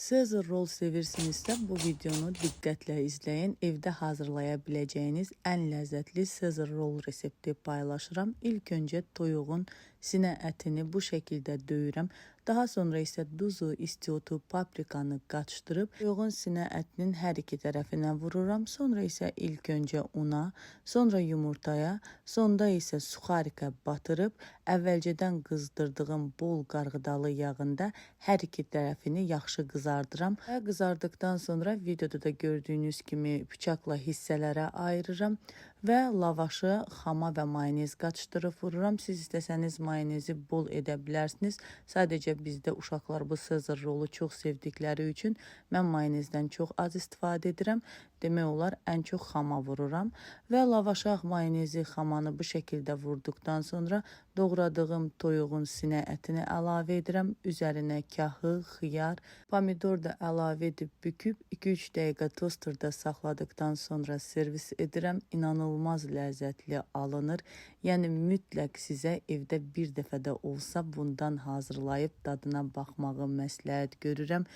Caesar roll sevirsinizsə bu videonu diqqətlə izləyin. Evdə hazırlaya biləcəyiniz ən ləzzətli Caesar roll resepti paylaşıram. İlk öncə toyuğun sinə ətini bu şəkildə döyürəm. Daha sonra isə duzu, istiotu, paprikanı qaçdırıb toyuğun sinə ətinin hər iki tərəfinə vururam. Sonra isə ilk öncə una, sonra yumurtaya, sonda isə suxarika batırıb əvvəlcədən qızdırdığım bol qarğıdalı yağında hər iki tərəfini yaxşı qızardıram. Və qızardıqdan sonra videoda da gördüyünüz kimi bıçaqla hissələrə ayırıram və lavaşı xama və mayonez qaçdırıb vururam. Siz istəsəniz mayonezi bol edə bilərsiniz. Sadəcə bizdə uşaqlar bu Caesar rolu çox sevdikləri üçün mən mayonezdən çox az istifadə edirəm. Demək olar ən çox xama vururam və lavaşa mayonezi, xamanı bu şəkildə vurduqdan sonra doğradığım toyuğun sinə ətini əlavə edirəm. Üzərinə kahı, xiyar, pomidor da əlavə edib büküb 2-3 dəqiqə tosterda saxladıqdan sonra servis edirəm. İnanılmaz ləzzətli alınır. Yəni mütləq sizə evdə bir dəfə də olsa bundan hazırlayıb dadına baxmağı məsləhət görürəm.